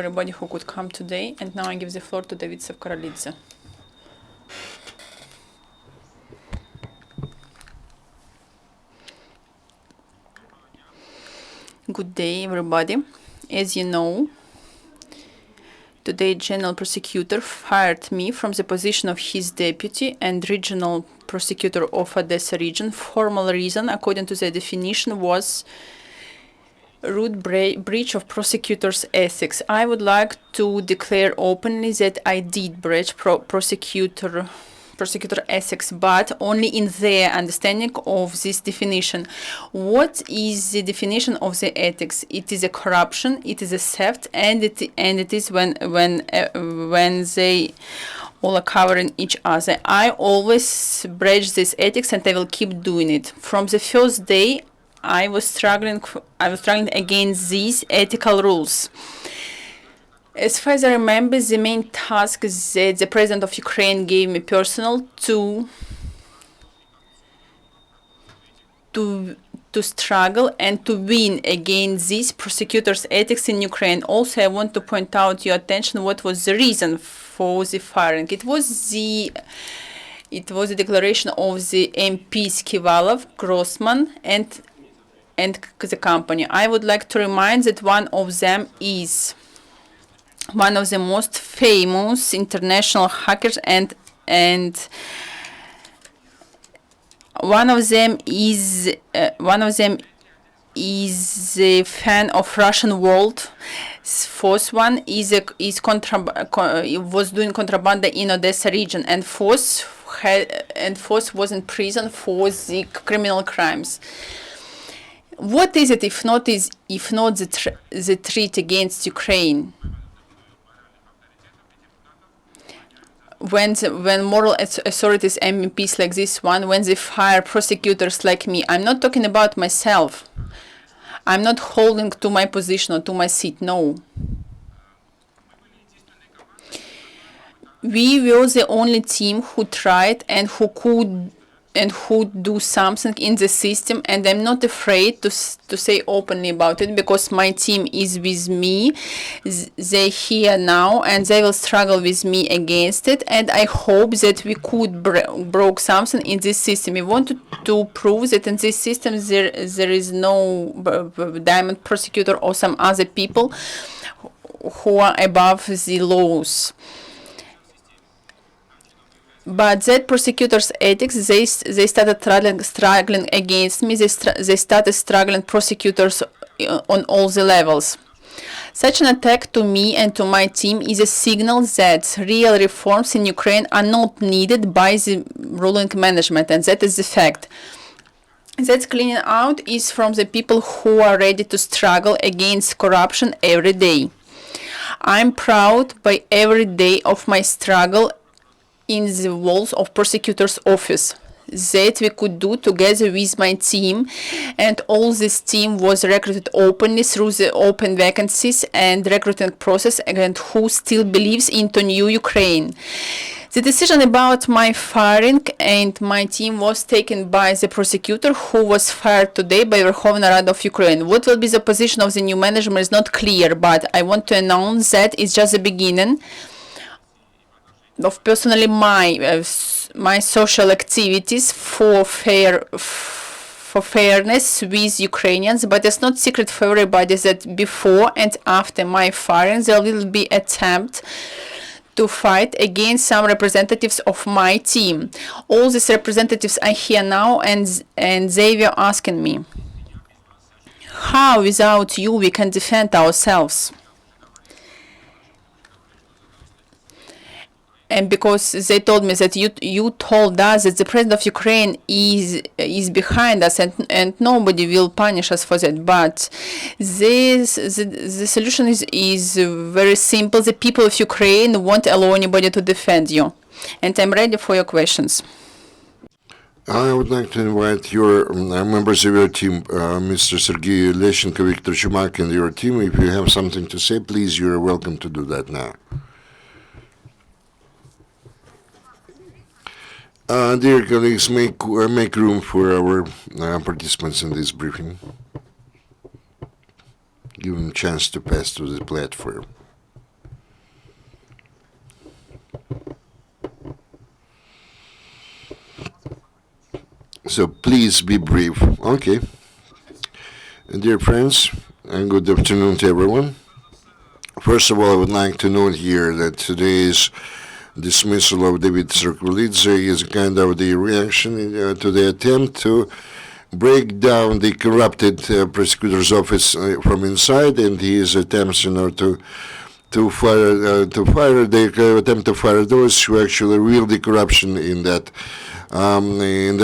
everybody who could come today. And now I give the floor to David Sakvarelidze. Good day, everybody. As you know, today General Prosecutor fired me from the position of his deputy and Regional Prosecutor of Odessa region. Formal reason, according to the definition, was rude breach of prosecutor's ethics. I would like to declare openly that I did breach prosecutor ethics, but only in their understanding of this definition. What is the definition of the ethics? It is a corruption, it is a theft, and it is when they all are covering each other. I always breach this ethics, and I will keep doing it. From the first day, I was struggling against these ethical rules. As far as I remember, the main task that the President of Ukraine gave me personal to struggle and to win against these prosecutors' ethics in Ukraine. Also, I want to point out your attention what was the reason for the firing. It was the declaration of the MPs Kivalov, Grossman, and the company. I would like to remind that one of them is one of the most famous international hackers, and one of them is a fan of Russian world. Fourth one was doing contraband in Odessa region, and fourth was in prison for the criminal crimes. What is it if not the threat against Ukraine? When moral authorities, MPs like this one, when they fire prosecutors like me, I'm not talking about myself. I'm not holding to my position or to my seat, no. We were the only team who tried and who could do something in the system, and I'm not afraid to say openly about it, because my team is with me. They're here now and they will struggle with me against it, and I hope that we could broke something in this system. We wanted to prove that in this system there is no diamond prosecutor or some other people who are above the laws. But that prosecutors' ethics, they started struggling against me. They started struggling prosecutors on all the levels. Such an attack to me and to my team is a signal that real reforms in Ukraine are not needed by the ruling management, and that is the fact. That cleaning out is from the people who are ready to struggle against corruption every day. I'm proud by every day of my struggle in the walls of prosecutor's office that we could do together with my team, and all this team was recruited openly through the open vacancies and recruiting process, and who still believes into new Ukraine. The decision about my firing and my team was taken by the prosecutor, who was fired today by Verkhovna Rada of Ukraine. What will be the position of the new management is not clear, but I want to announce that it's just the beginning of personally my social activities for fairness with Ukrainians, but it's not secret for everybody that before and after my firing there will be attempt to fight against some representatives of my team. All these representatives are here now, and they were asking me, how without you we can defend ourselves? And because they told me that you told us that the president of Ukraine is behind us, and nobody will punish us for that. But the solution is very simple. The people of Ukraine won't allow anybody to defend you. And I'm ready for your questions. I would like to invite your members of your team, Mr. Sergei Lещенко, Viktor Chumak, and your team. If you have something to say, please, you're welcome to do that now. Dear colleagues, make room for our participants in this briefing. Give them a chance to pass to the platform. So please be brief. Okay. Dear friends, and good afternoon to everyone. First of all, I would like to note here that today's dismissal of David Sakvarelidze is kind of the reaction to the attempt to break down the corrupted prosecutor's office from inside, and his attempts, they attempt to fire those who actually wield the corruption in the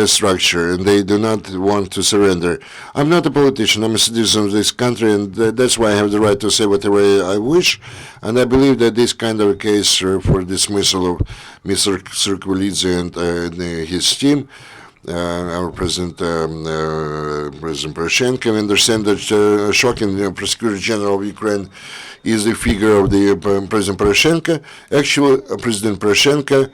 structure, and they do not want to surrender. I'm not a politician. I'm a citizen of this country, and that's why I have the right to say whatever I wish. And I believe that this kind of a case for dismissal of Mr. Sakvarelidze and his team, our President Poroshenko, we understand that shocking Prosecutor General of Ukraine is the figure of the President Poroshenko. Actually, President Poroshenko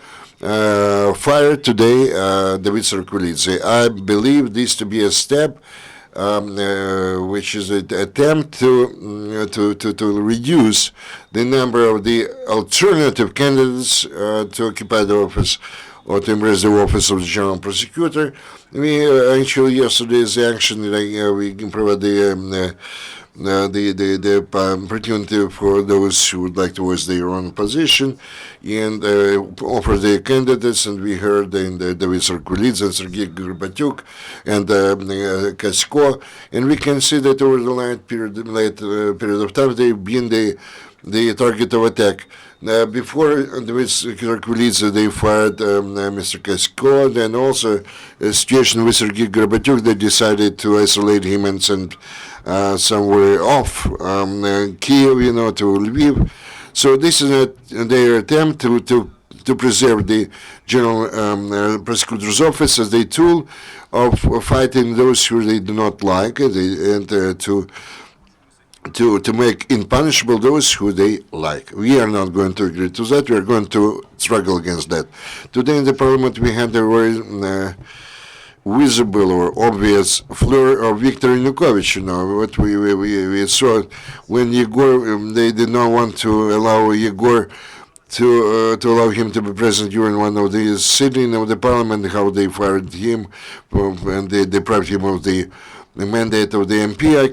fired today David Sakvarelidze. I believe this to be a step which is an attempt to reduce the number of the alternative candidates to occupy the office or to embrace the office of the General Prosecutor. We actually yesterday's action we provide the opportunity for those who would like to voice their own position and offer their candidates, and we heard in David Sakvarelidze and Sergei Gorbatyuk and Kasko, and we can see that over the late period of time they've been the target of attack. Before David Sakvarelidze, they fired Mr. Kasko, then also a situation with Sergei Gorbatyuk, they decided to isolate him and send somewhere off Kiev, to Lviv. So this is their attempt to preserve the General Prosecutor's Office as a tool of fighting those who they do not like, and to make impunishable those who they like. We are not going to agree to that. We are going to struggle against that. Today in the Parliament we had a very visible or obvious flair of Viktor Yanukovych. What we saw when Yegor, they did not want to allow Yegor to allow him to be present during one of the sitting of the Parliament, how they fired him and they deprived him of the mandate of the MP. I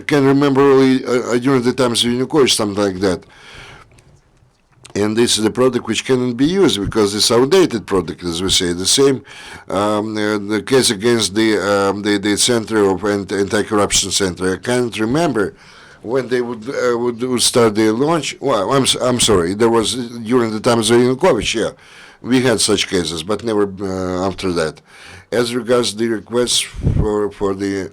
can remember only during the times of Yanukovych, something like that. And this is a product which cannot be used because it's outdated product, as we say. The same, the case against the Center of Anti-Corruption Center. I can't remember when they would start the launch. Well, I'm sorry. There was during the times of Yanukovych. Yeah, we had such cases, but never after that. As regards the request for the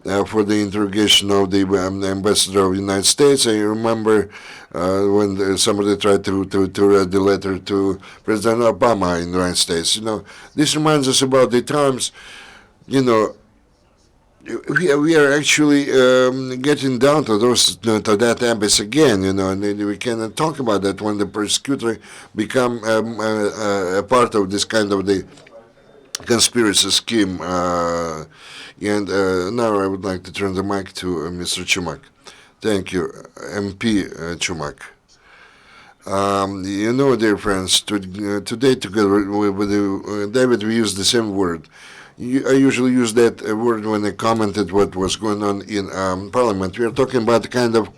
interrogation of the ambassador of the United States, I remember when somebody tried to read the letter to President Obama in the United States. This reminds us about the times, we are actually getting down to that embassy again, and we cannot talk about that when the prosecutor become a part of this kind of the conspiracy scheme. And now I would like to turn the mic to Mr. Chumak. Thank you, MP Chumak. Dear friends, today together with David, we use the same word. I usually use that word when I commented what was going on in Parliament. We are talking about the kind of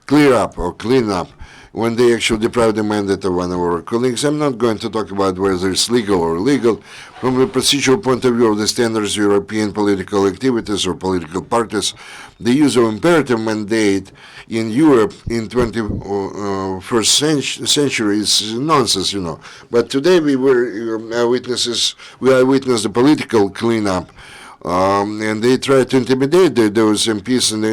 clear up or clean up when they actually deprive the mandate of one of our colleagues. I'm not going to talk about whether it's legal or illegal. From the procedural point of view of the standards of European political activities or political parties, the use of imperative mandate in Europe in 21st century is nonsense, But today we were eyewitnesses. We eyewitnessed the political cleanup. And they try to intimidate those MPs, and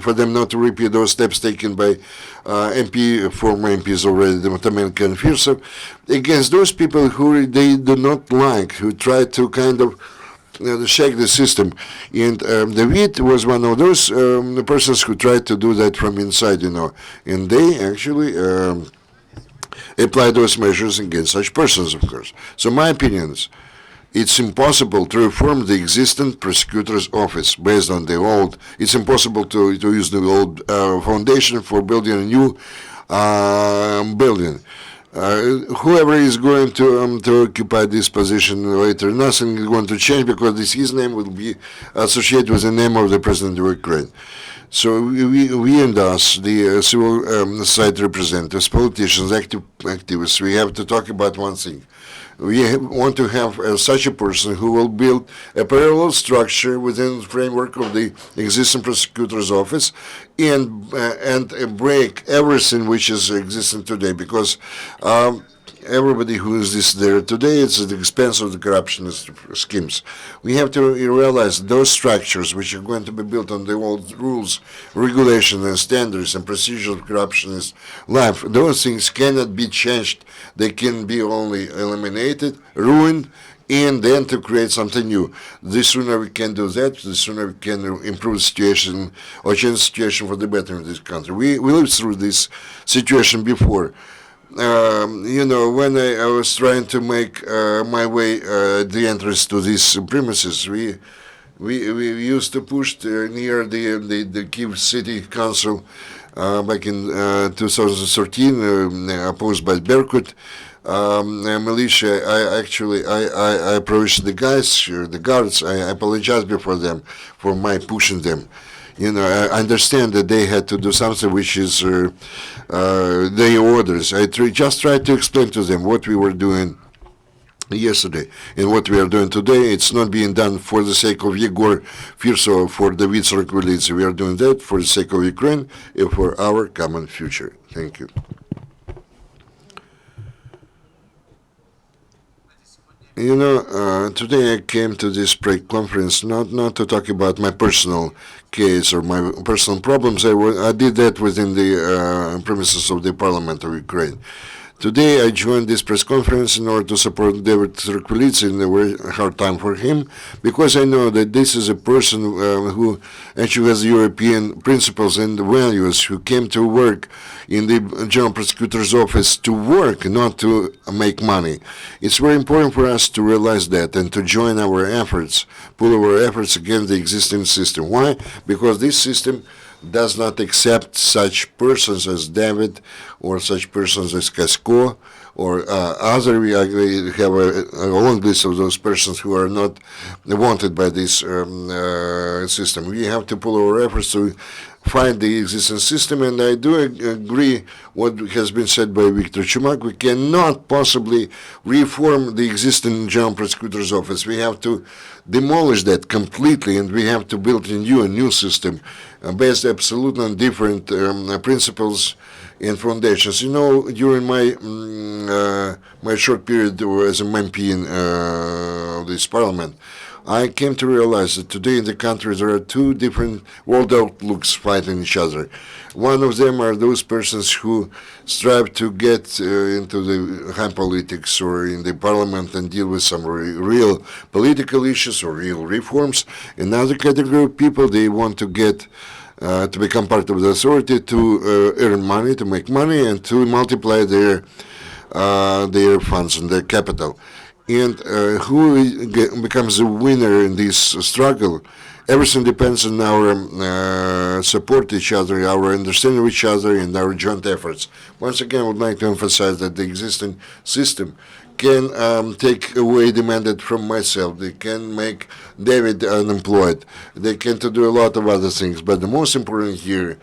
for them not to repeat those steps taken by former MPs already, the Matomenko and Firsov, against those people who they do not like, who try to kind of shake the system. And David was one of those persons who tried to do that from inside, and they actually apply those measures against such persons, of course. So my opinion is, it's impossible to reform the existing prosecutor's office based on the old. It's impossible to use the old foundation for building a new building. whoever is going to occupy this position later, nothing is going to change because his name will be associated with the name of the president of Ukraine. So we and us, the civil society representatives, politicians, activists, we have to talk about one thing. We want to have such a person who will build a parallel structure within the framework of the existing prosecutor's office and break everything which is existing today, because everybody who is there today, it's at the expense of the corruptionist schemes. We have to realize those structures which are going to be built on the old rules, regulations, and standards and procedures of corruptionist life, those things cannot be changed. They can be only eliminated, ruined, and then to create something new. The sooner we can do that, the sooner we can improve the situation or change the situation for the better in this country. We lived through this situation before. When I was trying to make my way the entrance to these premises, we used to push near the Kiev City Council back in 2013, opposed by Berkut militia. I approached the guys, the guards. I apologized before them for my pushing them. I understand that they had to do something which is their orders. I just tried to explain to them what we were doing yesterday and what we are doing today. It's not being done for the sake of Yegor Firso, for David Sakvarelidze. We are doing that for the sake of Ukraine and for our common future. Thank you. Today I came to this conference not to talk about my personal case or my personal problems. I did that within the premises of the Parliament of Ukraine. Today I joined this press conference in order to support David Sakvarelidze in a very hard time for him, because I know that this is a person who actually has European principles and values, who came to work in the General Prosecutor's office to work, not to make money. It's very important for us to realize that and to join our efforts, pull our efforts against the existing system. Why? Because this system does not accept such persons as David or such persons as Kasko or other. We have a long list of those persons who are not wanted by this system. We have to pull our efforts to fight the existing system, and I do agree what has been said by Viktor Chumak. We cannot possibly reform the existing General Prosecutor's office. We have to demolish that completely, and we have to build a new system based absolutely on different principles and foundations. During my short period as an MP in this parliament, I came to realize that today in the country there are two different world outlooks fighting each other. One of them are those persons who strive to get into the high politics or in the parliament and deal with some real political issues or real reforms. Another category of people, they want to get to become part of the authority, to earn money, to make money, and to multiply their funds and their capital. And who becomes the winner in this struggle? Everything depends on our support each other, our understanding of each other, and our joint efforts. Once again, I would like to emphasize that the existing system can take away the mandate from myself. They can make David unemployed. They can do a lot of other things. But the most important here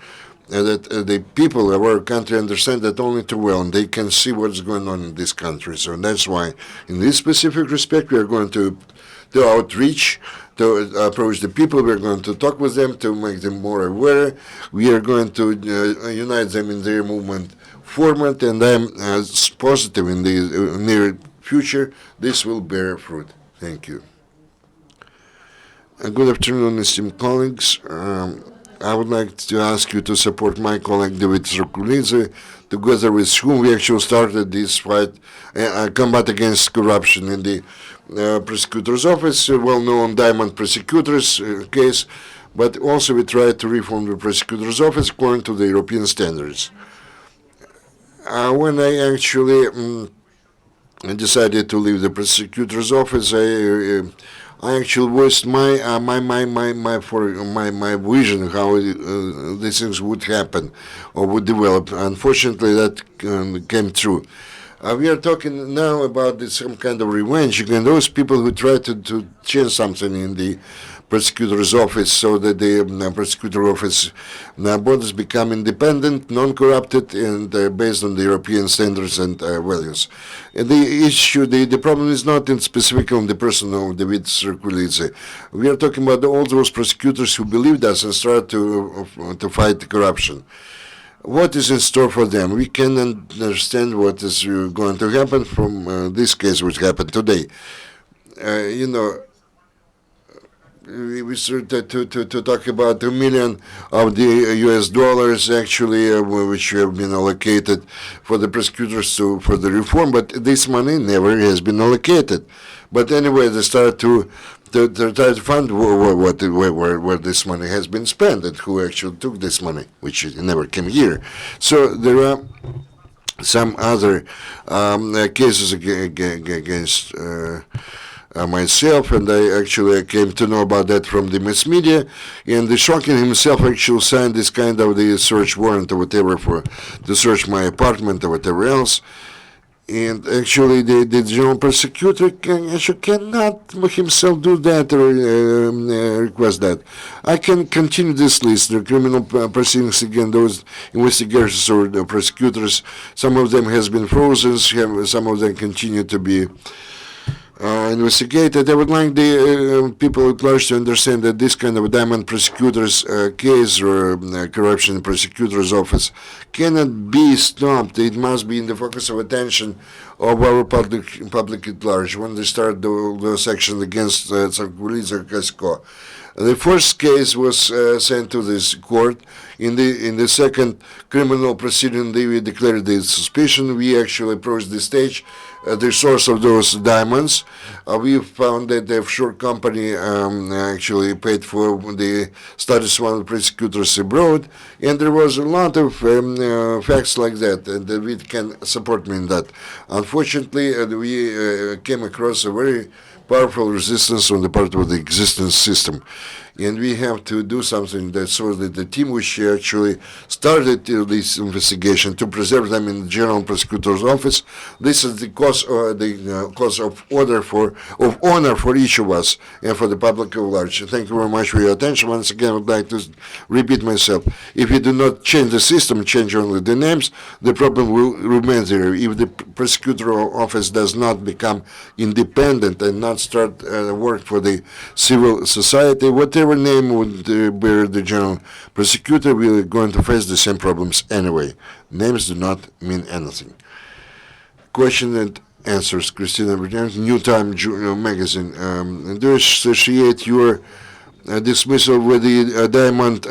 that the people of our country understand that only too well, and they can see what's going on in this country. So that's why, in this specific respect, we are going to do outreach, to approach the people. We are going to talk with them to make them more aware. We are going to unite them in their movement format, and I'm positive in the near future this will bear fruit. Thank you. Good afternoon, esteemed colleagues. I would like to ask you to support my colleague David Sakvarelidze, together with whom we actually started this fight, combat against corruption in the prosecutor's office, a well-known diamond prosecutor's case, but also we tried to reform the prosecutor's office according to the European standards. When I actually decided to leave the prosecutor's office, I actually voiced my vision how these things would happen or would develop. Unfortunately, that came true. We are talking now about some kind of revenge against those people who try to change something in the prosecutor's office so that the prosecutor office bodies become independent, non-corrupted, and based on the European standards and values. And the issue, the problem is not in specific on the person of David Sakvarelidze. We are talking about all those prosecutors who believed us and started to fight corruption. What is in store for them? We can understand what is going to happen from this case, which happened today. You know, we started to talk about 2 million of the US dollars actually, which have been allocated for the prosecutors for the reform, but this money never has been allocated. But anyway, they start to try to find where this money has been spent and who actually took this money, which never came here. So there are some other cases against myself, and I actually came to know about that from the mass media. And the Shocking himself actually signed this kind of the search warrant or whatever to search my apartment or whatever else. And actually, the general prosecutor cannot himself do that or request that. I can continue this list. The criminal proceedings against those investigators or the prosecutors, some of them has been frozen, some of them continue to be investigated. I would like the people at large to understand that this kind of diamond prosecutor's case or corruption prosecutor's office cannot be stopped. It must be in the focus of attention of our public at large when they start those actions against Sakvarelidze Kasko. The first case was sent to this court. In the second criminal proceeding, they declared the suspicion. We actually approached the stage, the source of those diamonds. We found that the offshore company actually paid for the studies of one of the prosecutors abroad, and there was a lot of facts like that, and David can support me in that. Unfortunately, we came across a very powerful resistance on the part of the existing system. And we have to do something that so that the team which actually started this investigation to preserve them in the General Prosecutor's office, this is the cause of honor for each of us and for the public at large. Thank you very much for your attention. Once again, I would like to repeat myself. If you do not change the system, change only the names, the problem will remain there. If the prosecutor office does not become independent and not start work for the civil society, whatever name would bear the general prosecutor, we are going to face the same problems anyway. Names do not mean anything. Question and answers. Christina Britannic, New Time magazine. Do you associate your dismissal with the Diamond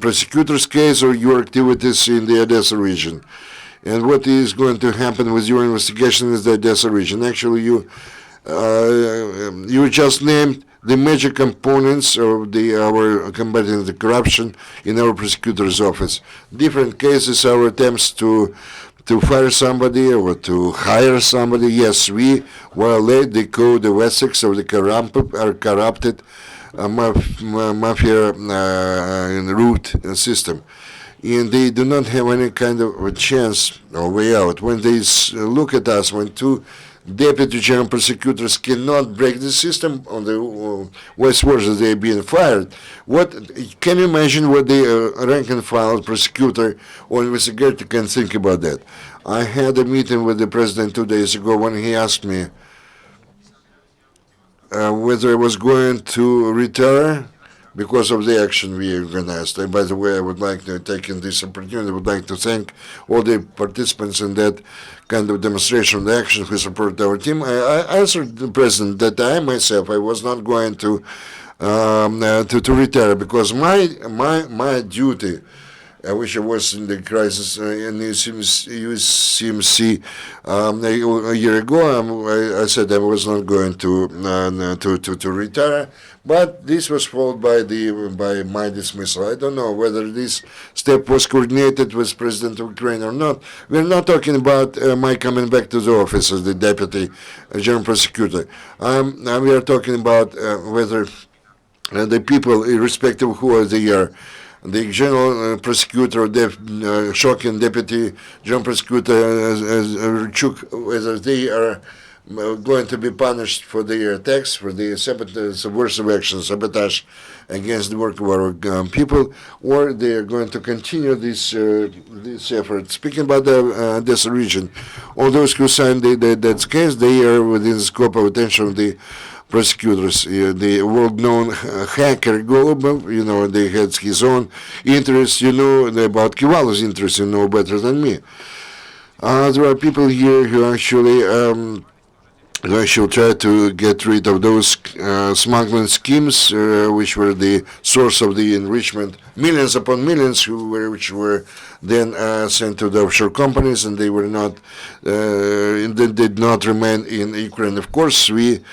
prosecutor's case or your activities in the Odessa region? And what is going to happen with your investigation in the Odessa region? Actually, you just named the major components of our combating the corruption in our prosecutor's office. Different cases, our attempts to fire somebody or to hire somebody. Yes, we violate the code of ethics of the corrupted mafia root system. And they do not have any kind of a chance or way out. When they look at us, when two deputy general prosecutors cannot break the system on the vice versa, they're being fired. What can you imagine what the rank and file prosecutor or investigator can think about that? I had a meeting with the president 2 days ago when he asked me whether I was going to retire because of the action we organized. And by the way, I would like to take in this opportunity, I would like to thank all the participants in that kind of demonstration of the action who support our team. I answered the president that I myself, I was not going to retire because my duty, which I was in the crisis in the UCMC a year ago, I said I was not going to retire. But this was followed by my dismissal. I don't know whether this step was coordinated with President of Ukraine or not. We're not talking about my coming back to the office as the deputy general prosecutor. We are talking about whether the people, irrespective of who they are, the general prosecutor, Shokin, deputy general prosecutor Rechuk, whether they are going to be punished for their attacks, for the subversive actions, sabotage against the work of our people, or they are going to continue this effort. Speaking about this region, all those who signed that case, they are within the scope of attention of the prosecutors. The world-known hacker Golubov, they had his own interests. About Kivala's interests, you know better than me. There are people here who actually try to get rid of those smuggling schemes, which were the source of the enrichment, millions upon millions, which were then sent to the offshore companies, and they were not, they did not remain in Ukraine. Of course, we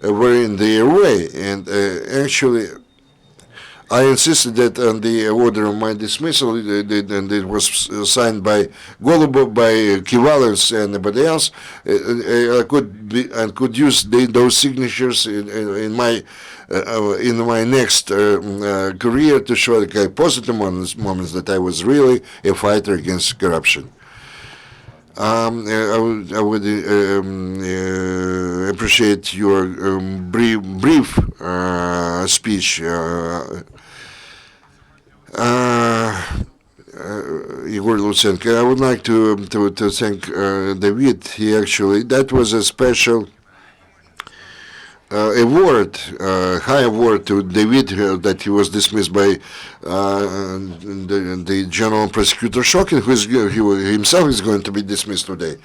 were in their way, and actually, I insisted that on the order of my dismissal, and it was signed by Golubov, by Kivalis, and anybody else. I could use those signatures in my next career to show the positive moments that I was really a fighter against corruption. I would appreciate your brief speech. Igor Lutsenko. I would like to thank David. That was a special award, high award to David that he was dismissed by the general prosecutor Shokin, who himself is going to be dismissed today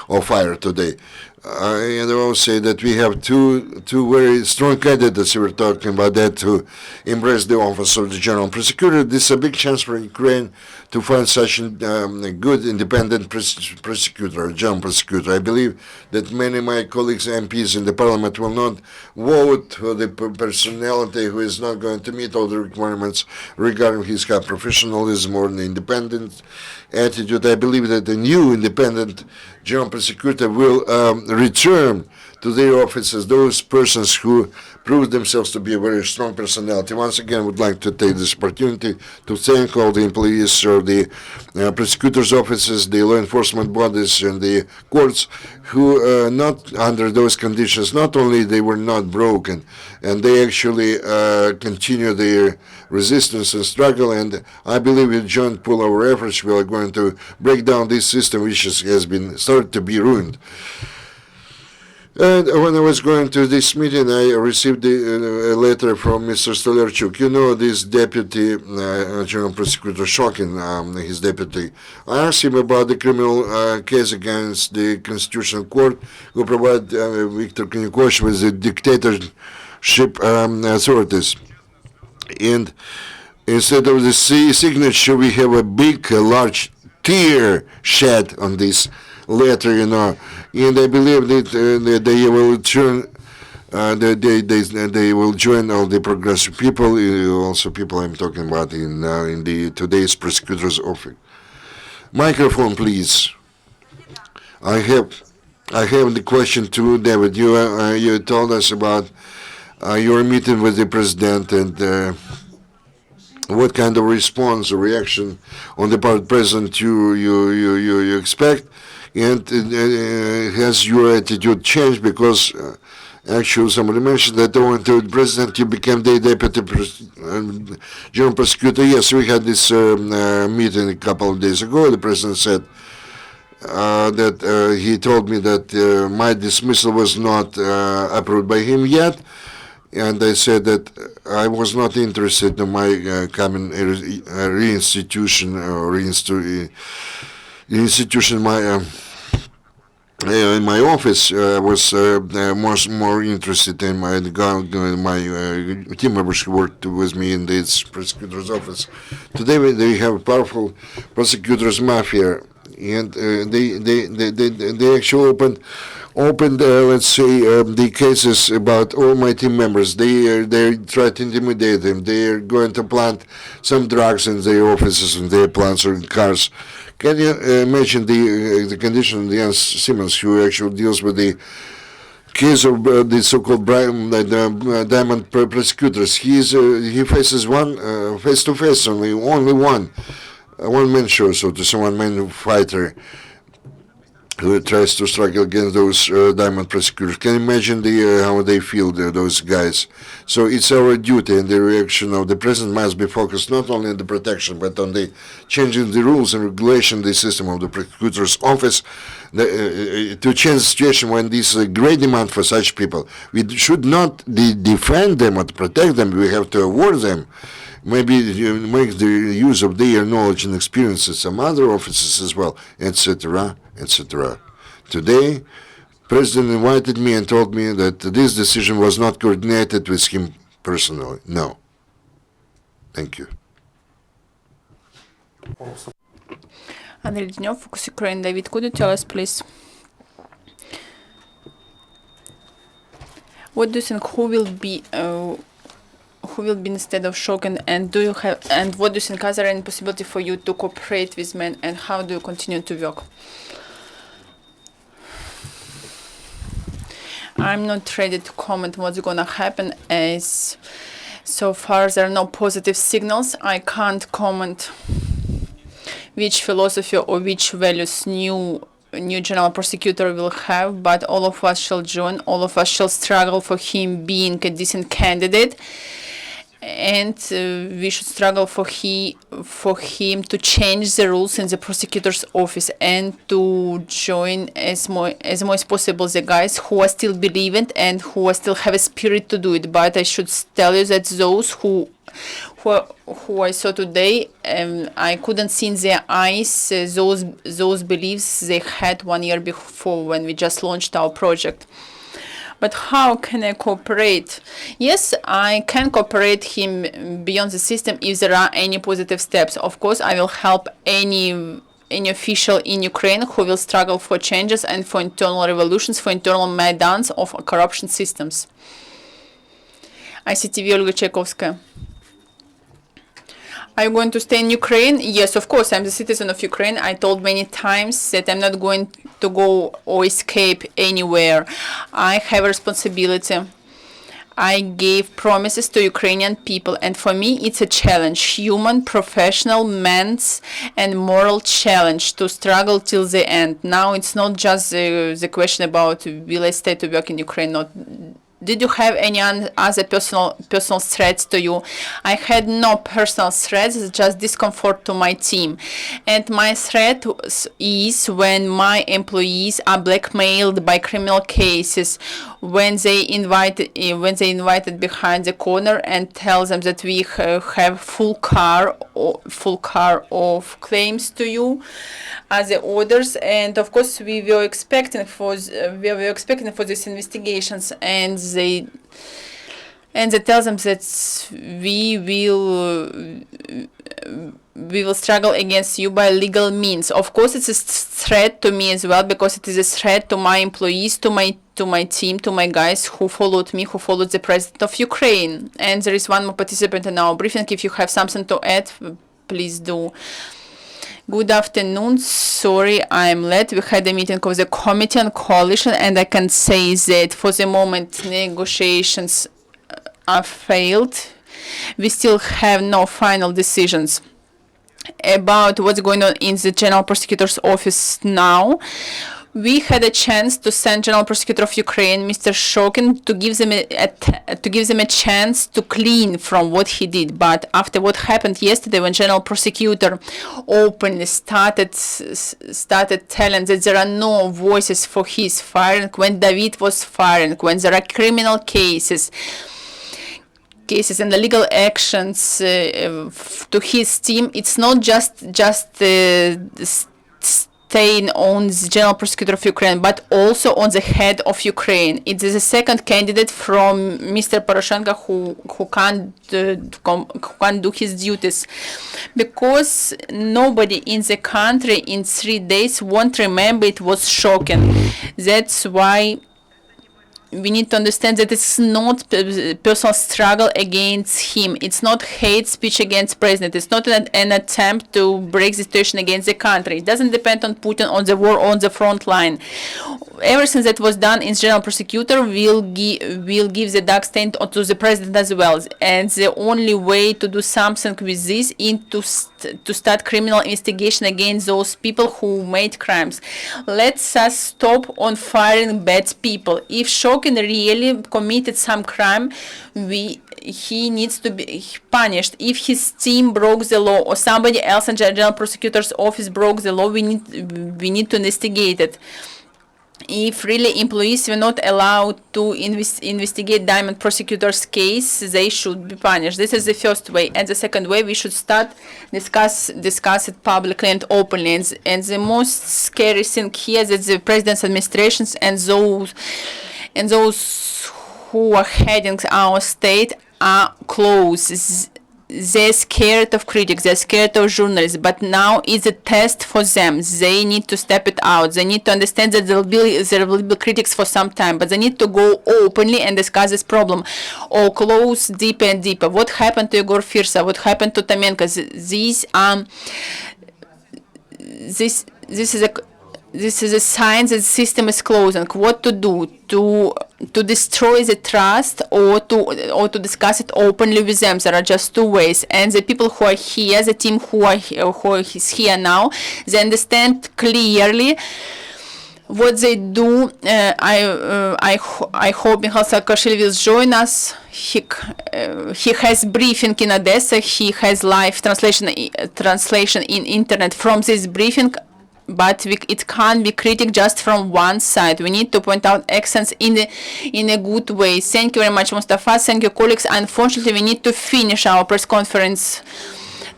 or fired today. And I will say that we have two very strong candidates. We were talking about that to embrace the office of the general prosecutor. This is a big chance for Ukraine to find such a good independent prosecutor, general prosecutor. I believe that many of my colleagues, MPs in the parliament, will not vote for the personality who is not going to meet all the requirements regarding his professionalism or the independent attitude. I believe that the new independent general prosecutor will return to their offices those persons who proved themselves to be a very strong personality. Once again, I would like to take this opportunity to thank all the employees of the prosecutors' offices, the law enforcement bodies, and the courts who, not under those conditions, not only they were not broken, and they actually continue their resistance and struggle, and I believe with joint pull our efforts we are going to break down this system which has been started to be ruined. And when I was going to this meeting, I received a letter from Mr. Stolarchuk. This deputy general prosecutor Shokin, his deputy. I asked him about the criminal case against the Constitutional Court, who provided Viktor Yanukovych with the dictatorship authorities. And instead of the signature, we have a big, large tear shed on this letter, and I believe that they will turn, they will join all the progressive people, also people I'm talking about in the today's prosecutor's office. Microphone, please. I have the question to David. You told us about your meeting with the president and what kind of response or reaction on the part of the president you expect. And has your attitude changed? Because actually somebody mentioned that when the president you became the deputy general prosecutor. Yes, we had this meeting a couple of days ago. The president said that he told me that my dismissal was not approved by him yet, and I said that I was not interested in my coming reinstitution or institution in my office. I was more interested in my team members who worked with me in this prosecutor's office. Today they have a powerful prosecutors mafia, and they actually opened let's say the cases about all my team members. They try to intimidate them. They are going to plant some drugs in their offices, in their plants or in cars. Can you imagine the condition of Jens Simmons, who actually deals with the case of the so-called diamond prosecutors, he faces one face-to-face only one-man show, so to say, one-man fighter who tries to struggle against those diamond prosecutors. Can you imagine how they feel, those guys? So it's our duty, and the reaction of the president must be focused not only on the protection, but on the changing the rules and regulation, the system of the prosecutor's office, to change the situation when this is a great demand for such people. We should not defend them or protect them. We have to award them. Maybe make the use of their knowledge and experiences, some other officers as well, etc., etc. Today, President invited me and told me that this decision was not coordinated with him personally. No. Thank you. Andrei Dnyov, Focus Ukraine. David, could you tell us, please? What do you think? Who will be instead of Shokin, and what do you think? Is there any possibility for you to cooperate with men, and how do you continue to work? I'm not ready to comment what's gonna happen, as so far there are no positive signals. I can't comment which philosophy or which values new general prosecutor will have, but all of us shall join, all of us shall struggle for him being a decent candidate, and we should struggle for him to change the rules in the prosecutor's office and to join as much as possible the guys who are still believing and who are still have a spirit to do it. But I should tell you that those who I saw today, I couldn't see in their eyes those beliefs they had 1 year before when we just launched our project. But how can I cooperate? Yes, I can cooperate him beyond the system if there are any positive steps. Of course, I will help any official in Ukraine who will struggle for changes and for internal revolutions, for internal maidans of corruption systems. ICTV Olga Tchaikovskaya. Are you going to stay in Ukraine? Yes, of course. I'm the citizen of Ukraine. I told many times that I'm not going to go or escape anywhere. I have a responsibility. I gave promises to Ukrainian people, and for me it's a challenge, human, professional, men's and moral challenge to struggle till the end. Now it's not just the question about will I stay to work in Ukraine, not. Did you have any other personal threats to you? I had no personal threats, just discomfort to my team. And my threat is when my employees are blackmailed by criminal cases, when they invited behind the corner and tell them that we have full car of claims to you as the orders. And of course we were expecting for these investigations, and they tell them that we will struggle against you by legal means. Of course it's a threat to me as well, because it is a threat to my employees, to my team, to my guys who followed me, who followed the president of Ukraine. And there is one more participant in our briefing. If you have something to add, please do. Good afternoon. Sorry, I'm late. We had a meeting of the Committee on Coalition, and I can say that for the moment negotiations are failed. We still have no final decisions about what's going on in the General Prosecutor's office now. We had a chance to send General Prosecutor of Ukraine, Mr. Shokin, to give them a chance to clean from what he did. But after what happened yesterday, when General Prosecutor openly started telling that there are no voices for his firing, when David was firing, when there are criminal cases and the legal actions to his team, it's not just staying on the General Prosecutor of Ukraine, but also on the head of Ukraine. It is a second candidate from Mr. Poroshenko who can't do his duties, because nobody in the country in 3 days won't remember it was shocking. That's why we need to understand that it's not a personal struggle against him. It's not hate speech against president. It's not an attempt to break the situation against the country. It doesn't depend on Putin, on the war, on the front line. everything that was done in general prosecutor will give the dark stain to the president as well. And the only way to do something with this is to start criminal investigation against those people who made crimes. Let's us stop on firing bad people. If Shokin really committed some crime, he needs to be punished. If his team broke the law or somebody else in general prosecutor's office broke the law, we need to investigate it. If really employees were not allowed to investigate Diamond prosecutor's case, they should be punished. This is the first way. And the second way, we should start discuss it publicly and openly. And the most scary thing here is that the president's administrations and those who are heading our state are close. They're scared of critics, they're scared of journalists, but now is a test for them. They need to step it out. They need to understand that there will be critics for some time, but they need to go openly and discuss this problem, or close deeper and deeper. What happened to Igor Firsa? What happened to Tamenko? This is a sign that the system is closing. What to do? To destroy the trust, or to discuss it openly with them. There are just two ways. And the people who are here, the team who is here now, they understand clearly what they do. I hope Mikhail Saakashvili will join us. He has briefing in Odessa. He has live translation in internet from this briefing. But it can't be critic just from one side. We need to point out accents in a good way. Thank you very much, Mustafa. Thank you, colleagues. Unfortunately, we need to finish our press conference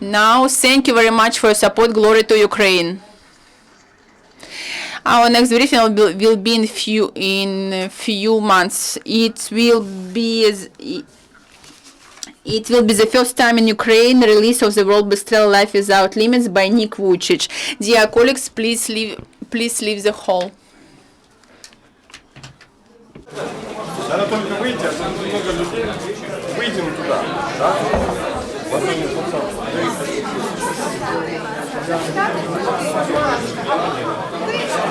now. Thank you very much for your support. Glory to Ukraine. Our next briefing will be in a few months. It will be the first time in Ukraine release of the world bestseller Life Without Limits by Nick Vujicic. Dear colleagues, please leave the hall. Надо только выйти, а там много людей. Выйдем туда, да?